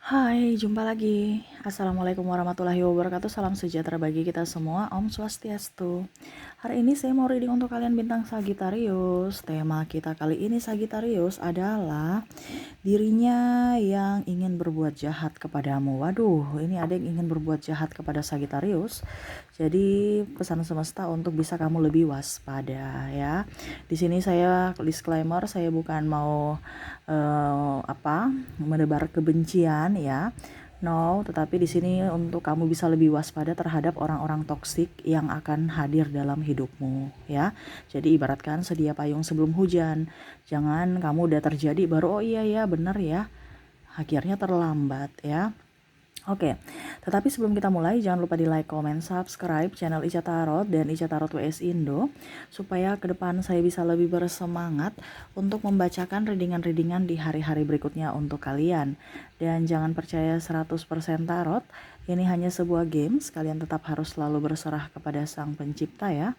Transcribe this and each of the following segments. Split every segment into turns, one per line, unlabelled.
Hai, jumpa lagi. Assalamualaikum warahmatullahi wabarakatuh. Salam sejahtera bagi kita semua. Om Swastiastu. Hari ini saya mau reading untuk kalian bintang Sagittarius. Tema kita kali ini Sagittarius adalah dirinya yang ingin berbuat jahat kepadamu. Waduh, ini ada yang ingin berbuat jahat kepada Sagittarius. Jadi pesan semesta untuk bisa kamu lebih waspada ya. Di sini saya disclaimer, saya bukan mau menebar kebencian ya. No, tetapi di sini untuk kamu bisa lebih waspada terhadap orang-orang toksik yang akan hadir dalam hidupmu ya. Jadi ibaratkan sedia payung sebelum hujan. Jangan kamu udah terjadi baru oh iya ya benar ya. Akhirnya terlambat ya. Oke, tetapi sebelum kita mulai jangan lupa di like, comment, subscribe channel Ica Tarot dan Ica Tarot WS Indo supaya ke depan saya bisa lebih bersemangat untuk membacakan readingan-readingan di hari-hari berikutnya untuk kalian. Dan jangan percaya 100% tarot, ini hanya sebuah games, kalian tetap harus selalu berserah kepada Sang Pencipta ya.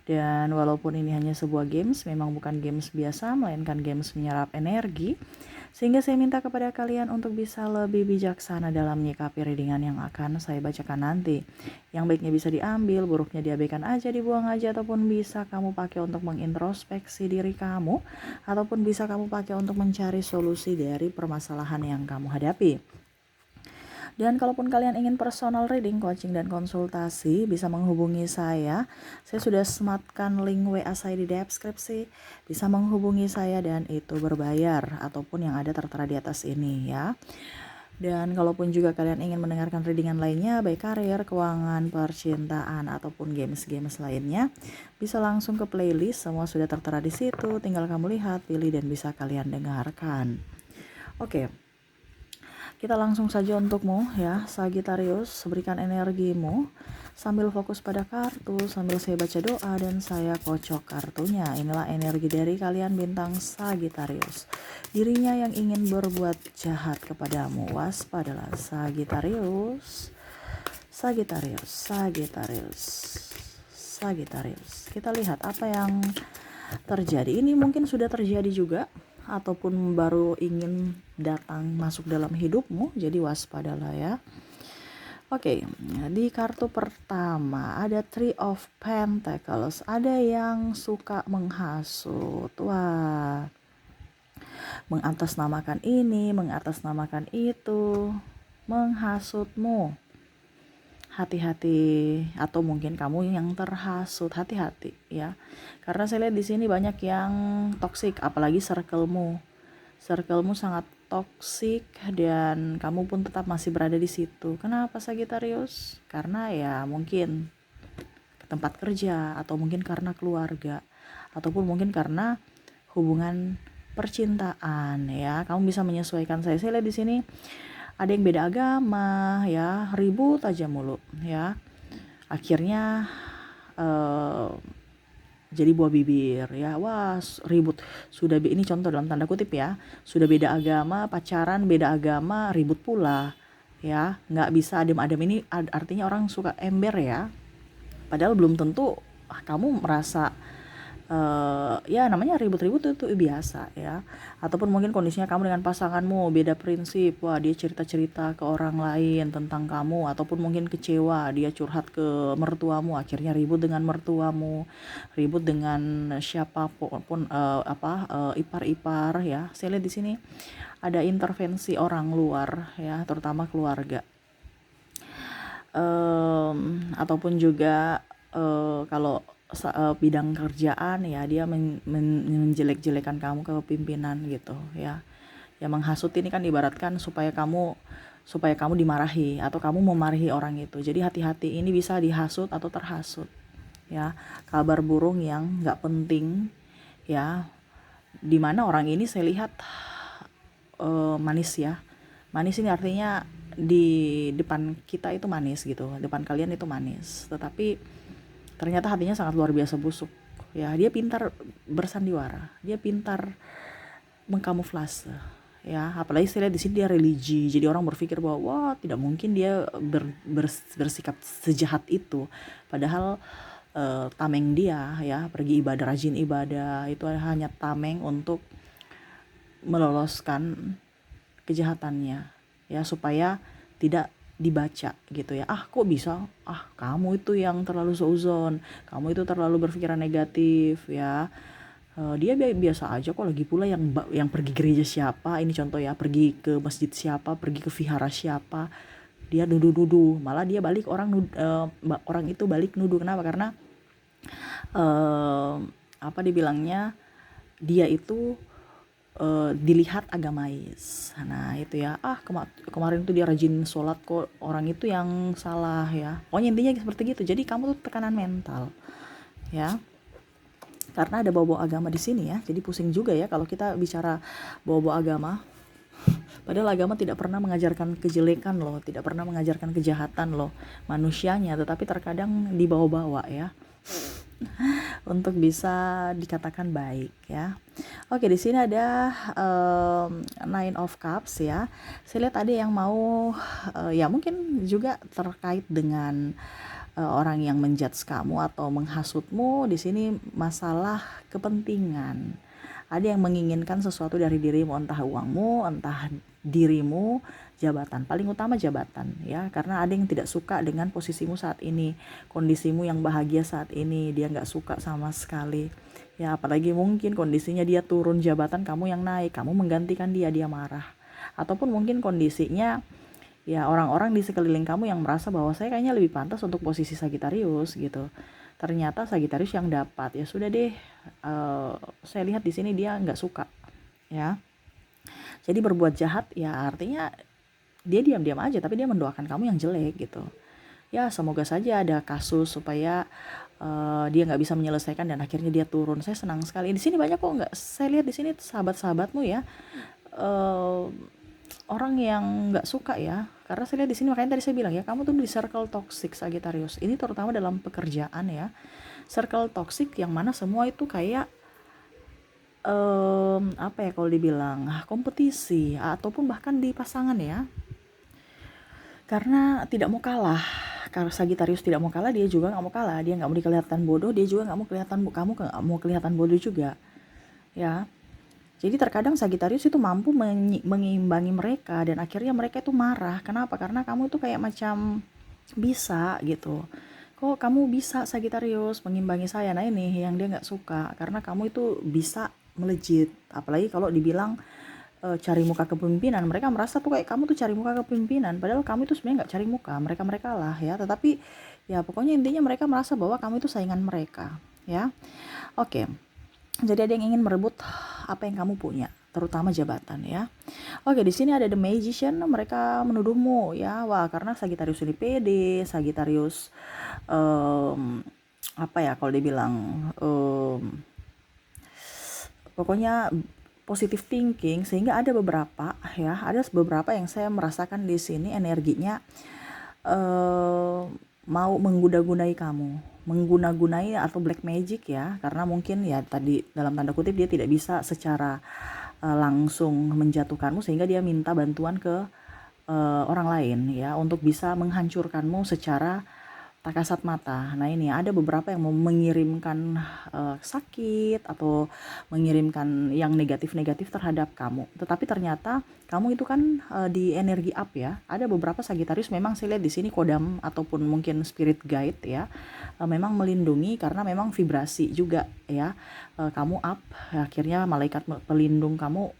Dan walaupun ini hanya sebuah games, memang bukan games biasa, melainkan games menyerap energi. Sehingga saya minta kepada kalian untuk bisa lebih bijaksana dalam menyikapi readingan yang akan saya bacakan nanti. Yang baiknya bisa diambil, buruknya diabaikan aja, dibuang aja, ataupun bisa kamu pakai untuk mengintrospeksi diri kamu, ataupun bisa kamu pakai untuk mencari solusi dari permasalahan yang kamu hadapi. Dan kalaupun kalian ingin personal reading, coaching, dan konsultasi, bisa menghubungi saya. Saya sudah sematkan link WA saya di deskripsi. Bisa menghubungi saya dan itu berbayar, ataupun yang ada tertera di atas ini ya. Dan kalaupun juga kalian ingin mendengarkan readingan lainnya, baik karir, keuangan, percintaan, ataupun games-games lainnya, bisa langsung ke playlist, semua sudah tertera di situ. Tinggal kamu lihat, pilih, dan bisa kalian dengarkan. Oke. Kita langsung saja untukmu ya Sagittarius, berikan energimu sambil fokus pada kartu, sambil saya baca doa dan saya kocok kartunya. Inilah energi dari kalian bintang Sagittarius. Dirinya yang ingin berbuat jahat kepadamu, waspadalah Sagittarius. Sagittarius, Sagittarius, Sagittarius. Kita lihat apa yang terjadi. Ini mungkin sudah terjadi juga ataupun baru ingin datang masuk dalam hidupmu, jadi waspadalah ya. Oke, di kartu pertama ada Three of Pentacles. Ada yang suka menghasut. Wah, mengatasnamakan ini, mengatasnamakan itu, menghasutmu. Hati-hati, atau mungkin kamu yang terhasut, hati-hati ya. Karena saya lihat di sini banyak yang toksik, apalagi circlemu sangat toksik dan kamu pun tetap masih berada di situ. Kenapa Sagittarius? Karena ya mungkin tempat kerja, atau mungkin karena keluarga, ataupun mungkin karena hubungan percintaan ya. Kamu bisa menyesuaikan saya lihat di sini ada yang beda agama ya, ribut aja mulu ya. Akhirnya jadi buah bibir ya. Wah, ribut. Sudah ini contoh dalam tanda kutip ya. Sudah beda agama, pacaran beda agama, ribut pula ya. Nggak bisa adem-adem, ini artinya orang suka ember ya. Padahal belum tentu kamu merasa ya namanya ribut-ribut itu biasa ya. Ataupun mungkin kondisinya kamu dengan pasanganmu beda prinsip, wah dia cerita-cerita ke orang lain tentang kamu, ataupun mungkin kecewa, dia curhat ke mertuamu, akhirnya ribut dengan mertuamu, ribut dengan siapapun ipar-ipar ya. Saya lihat di sini ada intervensi orang luar ya, terutama keluarga. Ataupun juga kalau bidang kerjaan ya, dia menjelek-jelekan kamu ke pimpinan gitu ya. Ya menghasut ini kan ibaratkan supaya kamu dimarahi atau kamu memarahi orang itu. Jadi hati-hati, ini bisa dihasut atau terhasut ya. Kabar burung yang nggak penting ya, dimana orang ini saya lihat manis ya. Manis ini artinya di depan kita itu manis gitu, depan kalian itu manis, tetapi ternyata hatinya sangat luar biasa busuk ya. Dia pintar bersandiwara, dia pintar mengkamuflase ya. Apalagi saya lihat di sini dia religi, jadi orang berpikir bahwa wah tidak mungkin dia bersikap sejahat itu, padahal tameng dia ya, pergi ibadah, rajin ibadah, itu hanya tameng untuk meloloskan kejahatannya ya, supaya tidak dibaca gitu ya. Kok bisa, kamu itu yang terlalu suuzon, kamu itu terlalu berpikiran negatif ya. Dia biasa aja kok, lagi pula yang pergi gereja siapa, ini contoh ya, pergi ke masjid siapa, pergi ke vihara siapa, dia nuduh-nuduh, malah dia balik orang itu balik nuduh. Kenapa? Karena apa dibilangnya, dia itu dilihat agamais. Nah itu ya, kemarin tuh dia rajin sholat kok, orang itu yang salah ya. Pokoknya intinya seperti gitu. Jadi kamu tuh tekanan mental ya, karena ada bawa-bawa agama di sini ya. Jadi pusing juga ya kalau kita bicara bawa-bawa agama. Padahal agama tidak pernah mengajarkan kejelekan loh, tidak pernah mengajarkan kejahatan loh manusianya, tetapi terkadang dibawa-bawa ya untuk bisa dikatakan baik ya. Oke, di sini ada Nine of Cups ya. Saya lihat ada yang mau ya mungkin juga terkait dengan orang yang menjudge kamu atau menghasutmu. Di sini masalah kepentingan. Ada yang menginginkan sesuatu dari dirimu, entah uangmu, entah dirimu, jabatan. Paling utama jabatan ya, karena ada yang tidak suka dengan posisimu saat ini, kondisimu yang bahagia saat ini, dia nggak suka sama sekali. Ya, apalagi mungkin kondisinya dia turun jabatan, kamu yang naik, kamu menggantikan dia marah. Ataupun mungkin kondisinya ya orang-orang di sekeliling kamu yang merasa bahwa saya kayaknya lebih pantas untuk posisi Sagittarius gitu. Ternyata Sagittarius yang dapat. Ya sudah deh, saya lihat di sini dia nggak suka ya. Jadi berbuat jahat ya artinya dia diam-diam aja, tapi dia mendoakan kamu yang jelek gitu. Ya semoga saja ada kasus supaya dia nggak bisa menyelesaikan dan akhirnya dia turun. Saya senang sekali. Di sini banyak kok, nggak, saya lihat di sini sahabat-sahabatmu ya, orang yang nggak suka ya. Karena saya lihat di sini, makanya tadi saya bilang ya, kamu tuh di circle toxic Sagittarius. Ini terutama dalam pekerjaan ya. Circle toxic yang mana semua itu kayak apa ya kalau dibilang kompetisi, ataupun bahkan di pasangan ya. Karena tidak mau kalah. Kalau Sagittarius tidak mau kalah, dia juga nggak mau kalah. Dia nggak mau kelihatan bodoh, dia juga nggak mau kamu nggak mau kelihatan bodoh juga ya. Jadi terkadang Sagittarius itu mampu mengimbangi mereka, dan akhirnya mereka itu marah. Kenapa? Karena kamu itu kayak macam bisa gitu. Kok kamu bisa Sagittarius mengimbangi saya? Nah ini yang dia nggak suka, karena kamu itu bisa melejit. Apalagi kalau dibilang cari muka kepemimpinan, mereka merasa tuh kayak kamu tuh cari muka kepemimpinan, padahal kamu itu sebenarnya nggak cari muka, mereka lah ya. Tetapi ya pokoknya intinya mereka merasa bahwa kamu itu saingan mereka ya. Oke. Jadi ada yang ingin merebut apa yang kamu punya, terutama jabatan ya. Oke, di sini ada The Magician, mereka menuduhmu ya. Wah, karena Sagittarius ini pede, Sagittarius apa ya kalau dibilang pokoknya positive thinking, sehingga ada beberapa yang saya merasakan di sini energinya mau mengguna-gunai kamu, mengguna-gunai atau black magic ya, karena mungkin ya tadi dalam tanda kutip dia tidak bisa secara langsung menjatuhkanmu, sehingga dia minta bantuan ke orang lain ya untuk bisa menghancurkanmu secara tak kasat mata. Nah ini ada beberapa yang mau mengirimkan sakit atau mengirimkan yang negatif-negatif terhadap kamu. Tetapi ternyata kamu itu kan di energi up ya. Ada beberapa Sagittarius memang saya lihat di sini kodam ataupun mungkin spirit guide ya, memang melindungi karena memang vibrasi juga ya. Kamu up, akhirnya malaikat pelindung kamu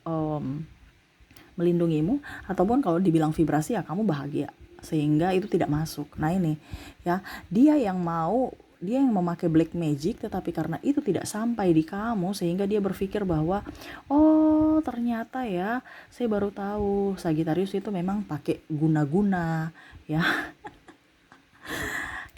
melindungimu, ataupun kalau dibilang vibrasi ya kamu bahagia sehingga itu tidak masuk. Nah ini ya, dia yang memakai black magic, tetapi karena itu tidak sampai di kamu sehingga dia berpikir bahwa oh ternyata ya saya baru tahu Sagittarius itu memang pakai guna-guna ya.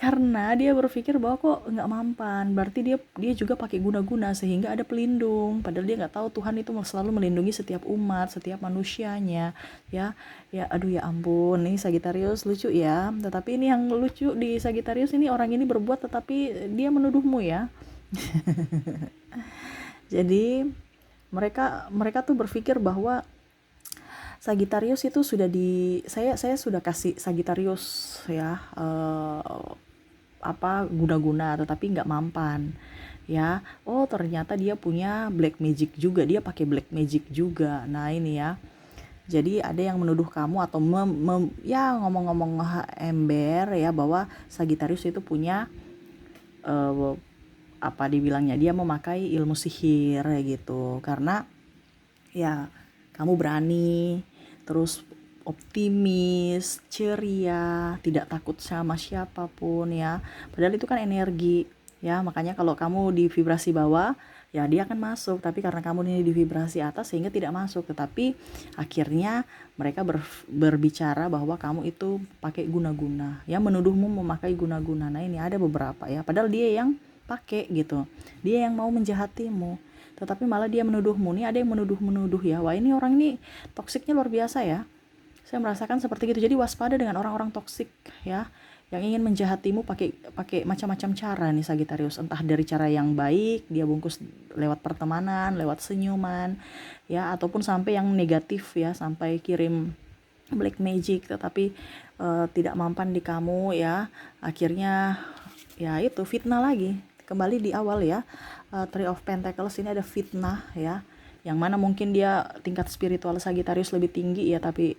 Karena dia berpikir bahwa kok nggak mampan, berarti dia juga pakai guna-guna sehingga ada pelindung. Padahal dia nggak tahu Tuhan itu selalu melindungi setiap umat, setiap manusianya, ya. Ya, aduh ya ampun, ini Sagittarius lucu ya. Tetapi ini yang lucu di Sagittarius ini, orang ini berbuat tetapi dia menuduhmu ya. Jadi mereka tuh berpikir bahwa Sagittarius itu sudah saya sudah kasih Sagittarius ya guna-guna tetapi nggak mampan ya. Oh ternyata dia punya black magic juga, dia pakai black magic juga. Nah ini ya, Jadi ada yang menuduh kamu atau ya ngomong-ngomong ember ya, bahwa Sagittarius itu punya uh, apa dibilangnya, dia memakai ilmu sihir gitu, karena ya kamu berani, terus optimis, ceria, tidak takut sama siapapun ya. Padahal itu kan energi ya. Makanya kalau kamu di vibrasi bawah, ya dia akan masuk. Tapi karena kamu ini di vibrasi atas sehingga tidak masuk. Tetapi akhirnya mereka berbicara bahwa kamu itu pakai guna-guna. Ya, menuduhmu memakai guna-guna. Nah, ini ada beberapa ya. Padahal dia yang pakai gitu. Dia yang mau menjahatimu, tetapi malah dia menuduhmu. Nih ada yang menuduh ya, wah ini orang ini toksiknya luar biasa ya. Saya merasakan seperti itu. Jadi waspada dengan orang-orang toksik ya, yang ingin menjahatimu pakai macam-macam cara nih Sagittarius. Entah dari cara yang baik, dia bungkus lewat pertemanan, lewat senyuman ya, ataupun sampai yang negatif ya, sampai kirim black magic, tetapi tidak mempan di kamu ya. Akhirnya ya itu fitnah lagi. Kembali di awal ya, Three of Pentacles ini ada fitnah ya, yang mana mungkin dia tingkat spiritual Sagittarius lebih tinggi ya, tapi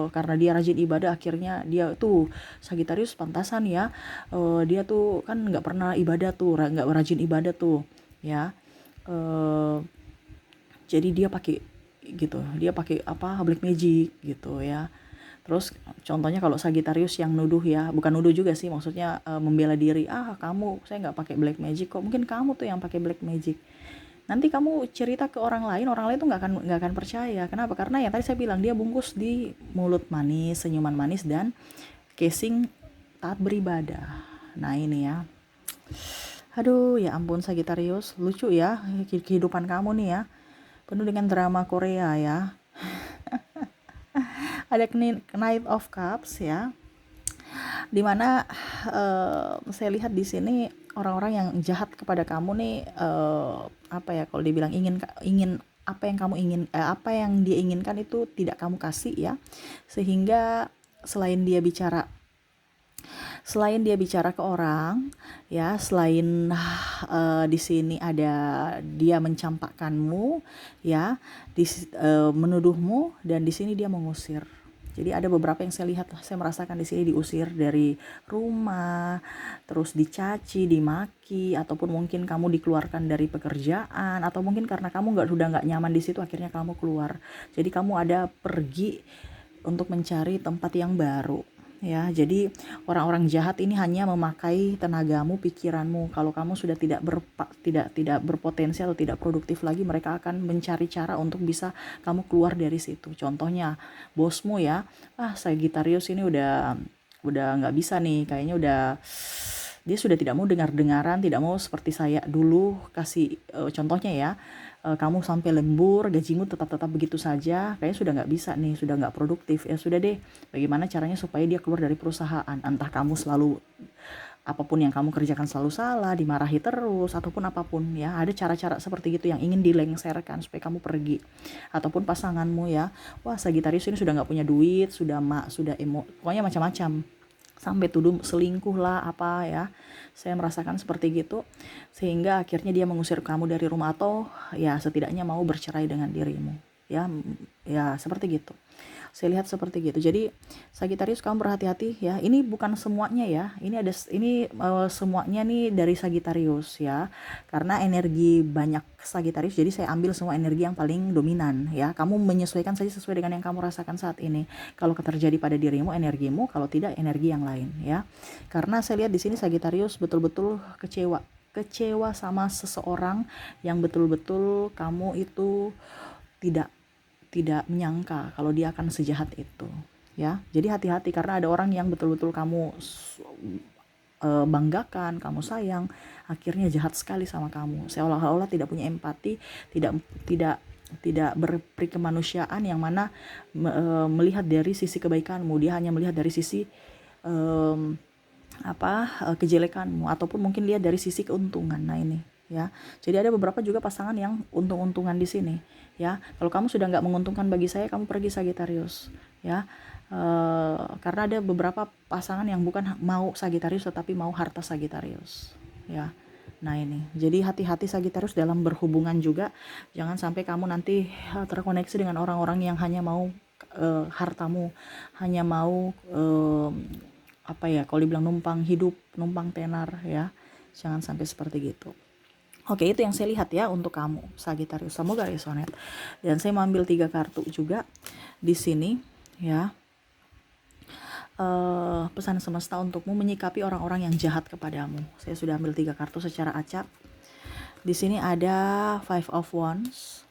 karena dia rajin ibadah, akhirnya dia tuh Sagittarius pantasan ya, dia tuh kan nggak pernah ibadah tuh, nggak rajin ibadah tuh ya, jadi dia pakai gitu, dia pakai apa, black magic gitu ya. Terus contohnya kalau Sagittarius yang nuduh ya, bukan nuduh juga sih, maksudnya membela diri, kamu, saya nggak pakai black magic kok, mungkin kamu tuh yang pakai black magic. Nanti kamu cerita ke orang lain tuh nggak akan percaya. Kenapa? Karena ya tadi saya bilang, dia bungkus di mulut manis, senyuman manis, dan casing taat beribadah. Nah ini ya, aduh ya ampun Sagittarius, lucu ya kehidupan kamu nih ya, penuh dengan drama Korea ya. Ada Knight of Cups ya, dimana saya lihat di sini orang-orang yang jahat kepada kamu nih, apa ya, kalau dibilang ingin apa yang kamu ingin, apa yang dia inginkan itu tidak kamu kasih ya, sehingga selain dia bicara ke orang ya, selain di sini ada dia mencampakkanmu ya, menuduhmu, dan di sini dia mengusir. Jadi ada beberapa yang saya lihat, saya merasakan di sini diusir dari rumah, terus dicaci, dimaki, ataupun mungkin kamu dikeluarkan dari pekerjaan, atau mungkin karena kamu udah nggak nyaman di situ, akhirnya kamu keluar. Jadi kamu ada pergi untuk mencari tempat yang baru ya. Jadi orang-orang jahat ini hanya memakai tenagamu, pikiranmu. Kalau kamu sudah tidak berpotensi atau tidak produktif lagi, mereka akan mencari cara untuk bisa kamu keluar dari situ. Contohnya bosmu ya, Sagittarius ini udah nggak bisa nih, kayaknya dia sudah tidak mau dengar-dengaran, tidak mau seperti saya dulu kasih contohnya ya, kamu sampai lembur, gajimu tetap begitu saja, kayaknya sudah nggak bisa nih, sudah nggak produktif ya. Sudah deh, bagaimana caranya supaya dia keluar dari perusahaan? Entah kamu selalu, apapun yang kamu kerjakan selalu salah, dimarahi terus, ataupun apapun ya, ada cara-cara seperti itu yang ingin dilengserkan supaya kamu pergi. Ataupun pasanganmu ya, wah Sagittarius ini sudah nggak punya duit, sudah pokoknya macam-macam, sampai tuduh selingkuh lah apa ya, saya merasakan seperti gitu, sehingga akhirnya dia mengusir kamu dari rumah, atau ya setidaknya mau bercerai dengan dirimu ya. Ya seperti gitu, saya lihat seperti gitu. Jadi Sagittarius, kamu berhati-hati ya, ini bukan semuanya ya, ini semuanya nih dari Sagittarius ya, karena energi banyak Sagittarius, jadi saya ambil semua energi yang paling dominan ya. Kamu menyesuaikan saja sesuai dengan yang kamu rasakan saat ini. Kalau terjadi pada dirimu, energimu; kalau tidak, energi yang lain ya. Karena saya lihat di sini Sagittarius betul-betul kecewa sama seseorang yang betul-betul kamu itu tidak menyangka kalau dia akan sejahat itu ya. Jadi hati-hati, karena ada orang yang betul-betul kamu banggakan, kamu sayang, akhirnya jahat sekali sama kamu, seolah-olah tidak punya empati, tidak berperi kemanusiaan, yang mana melihat dari sisi kebaikanmu, dia hanya melihat dari sisi kejelekanmu, ataupun mungkin lihat dari sisi keuntungan. Nah ini ya, jadi ada beberapa juga pasangan yang untung-untungan di sini ya. Kalau kamu sudah nggak menguntungkan bagi saya, kamu pergi Sagittarius ya. Karena ada beberapa pasangan yang bukan mau Sagittarius, tetapi mau harta Sagittarius ya. Nah ini, jadi hati-hati Sagittarius dalam berhubungan juga, jangan sampai kamu nanti terkoneksi dengan orang-orang yang hanya mau hartamu, hanya mau kalau dibilang numpang hidup, numpang tenar ya. Jangan sampai seperti gitu. Oke, itu yang saya lihat ya untuk kamu Sagittarius. Semoga resonate. Dan saya mau ambil 3 kartu juga di sini ya. Pesan semesta untukmu menyikapi orang-orang yang jahat kepadamu. Saya sudah ambil 3 kartu secara acak. Di sini ada Five of Wands.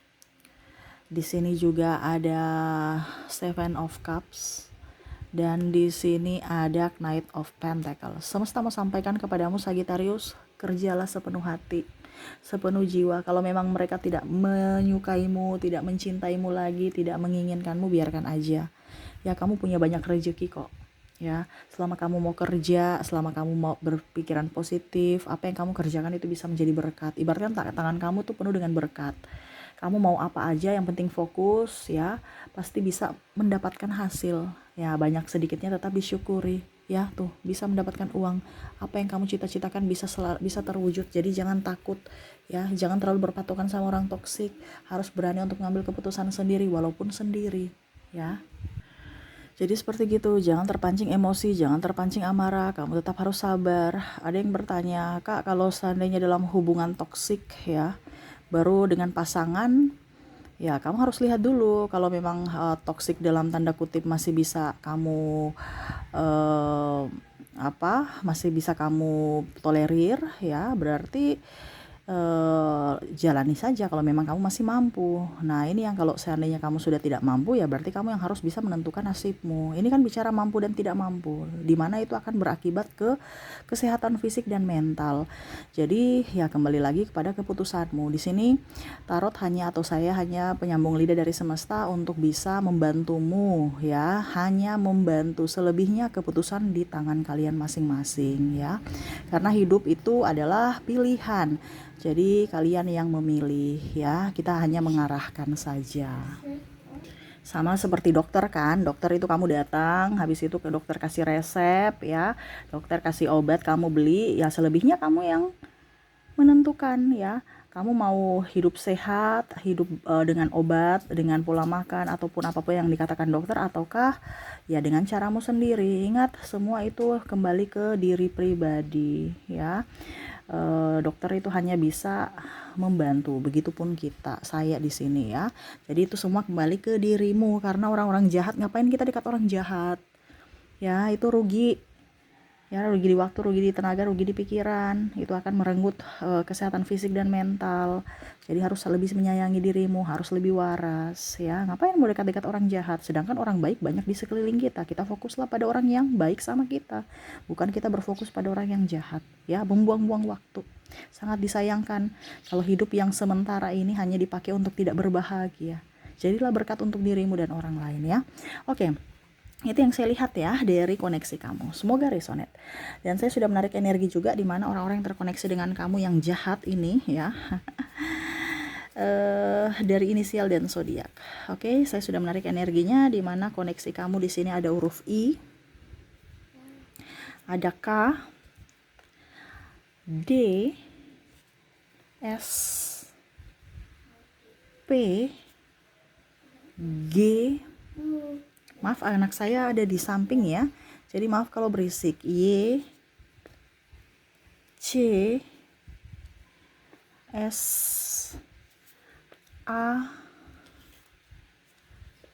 Di sini juga ada Seven of Cups. Dan di sini ada Knight of Pentacles. Semesta mau sampaikan kepadamu Sagittarius, kerjalah sepenuh hati, sepenuh jiwa. Kalau memang mereka tidak menyukaimu, tidak mencintaimu lagi, tidak menginginkanmu, biarkan aja. Ya, kamu punya banyak rezeki kok. Ya, selama kamu mau kerja, selama kamu mau berpikiran positif, apa yang kamu kerjakan itu bisa menjadi berkat. Ibaratkan tangan kamu tuh penuh dengan berkat. Kamu mau apa aja, yang penting fokus ya, pasti bisa mendapatkan hasil. Ya, banyak sedikitnya tetap disyukuri. Ya, tuh bisa mendapatkan uang. Apa yang kamu cita-citakan bisa terwujud. Jadi jangan takut ya, jangan terlalu berpatokan sama orang toksik. Harus berani untuk mengambil keputusan sendiri walaupun sendiri ya. Jadi seperti gitu, jangan terpancing emosi, jangan terpancing amarah, kamu tetap harus sabar. Ada yang bertanya, Kak, kalau seandainya dalam hubungan toksik ya, baru dengan pasangan, ya kamu harus lihat dulu kalau memang toksik dalam tanda kutip masih bisa kamu masih bisa kamu tolerir ya, berarti jalani saja kalau memang kamu masih mampu. Nah, ini yang kalau seandainya kamu sudah tidak mampu, ya berarti kamu yang harus bisa menentukan nasibmu. Ini kan bicara mampu dan tidak mampu, di mana itu akan berakibat ke kesehatan fisik dan mental. Jadi ya kembali lagi kepada keputusanmu. Di sini tarot saya hanya penyambung lidah dari semesta untuk bisa membantumu ya, hanya membantu. Selebihnya keputusan di tangan kalian masing-masing ya. Karena hidup itu adalah pilihan. Jadi kalian yang memilih ya, kita hanya mengarahkan saja. Sama seperti dokter kan, dokter itu kamu datang, habis itu ke dokter kasih resep ya, dokter kasih obat, kamu beli, ya selebihnya kamu yang menentukan ya. Kamu mau hidup sehat, hidup dengan obat, dengan pola makan ataupun apapun yang dikatakan dokter, ataukah ya dengan caramu sendiri. Ingat, semua itu kembali ke diri pribadi ya. Dokter itu hanya bisa membantu, begitupun saya di sini ya. Jadi itu semua kembali ke dirimu, karena orang-orang jahat, ngapain kita dekat orang jahat ya, itu rugi ya, rugi di waktu, rugi di tenaga, rugi di pikiran. Itu akan merenggut kesehatan fisik dan mental. Jadi harus lebih menyayangi dirimu, harus lebih waras ya. Ngapain mau dekat-dekat orang jahat, sedangkan orang baik banyak di sekeliling kita. Kita fokuslah pada orang yang baik sama kita, bukan kita berfokus pada orang yang jahat ya. Membuang-buang waktu. Sangat disayangkan kalau hidup yang sementara ini hanya dipakai untuk tidak berbahagia. Jadilah berkat untuk dirimu dan orang lain ya. Oke. Itu yang saya lihat ya dari koneksi kamu. Semoga resonate. Dan saya sudah menarik energi juga di mana orang-orang yang terkoneksi dengan kamu yang jahat ini ya. Dari inisial dan zodiak. Oke, saya sudah menarik energinya di mana koneksi kamu di sini ada huruf I, ada K, D, S, P, G. Maaf, anak saya ada di samping ya, jadi maaf kalau berisik. Y, C, S, A,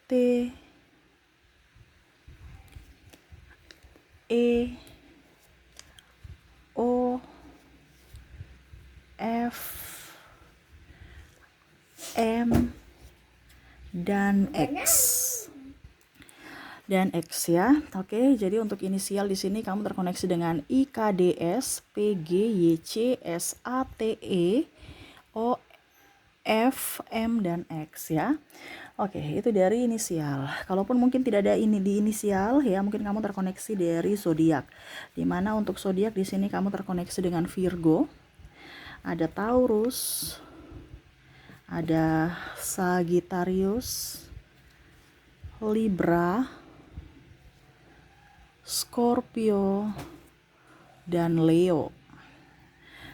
T, E, O, F, M, dan X. Ya. Oke, jadi untuk inisial di sini kamu terkoneksi dengan I, K, D, S, P, G, Y, C, S, A, T, E, O, F, M, dan X ya. Oke, itu dari inisial. Kalaupun mungkin tidak ada ini di inisial ya, mungkin kamu terkoneksi dari zodiak. Dimana untuk zodiak di sini kamu terkoneksi dengan Virgo, ada Taurus, ada Sagittarius, Libra, Scorpio, dan Leo.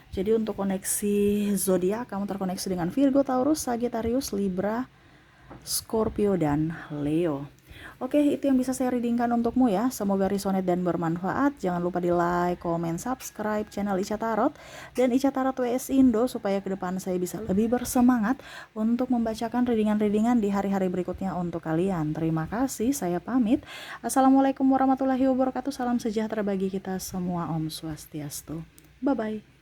Jadi untuk koneksi zodiak kamu terkoneksi dengan Virgo, Taurus, Sagittarius, Libra, Scorpio, dan Leo. Oke, itu yang bisa saya readingkan untukmu ya. Semoga resonate dan bermanfaat. Jangan lupa di like, comment, subscribe channel Ica Tarot dan Ica Tarot WS Indo supaya ke depan saya bisa lebih bersemangat untuk membacakan readingan-readingan di hari-hari berikutnya untuk kalian. Terima kasih, saya pamit. Assalamualaikum warahmatullahi wabarakatuh. Salam sejahtera bagi kita semua. Om Swastiastu. Bye-bye.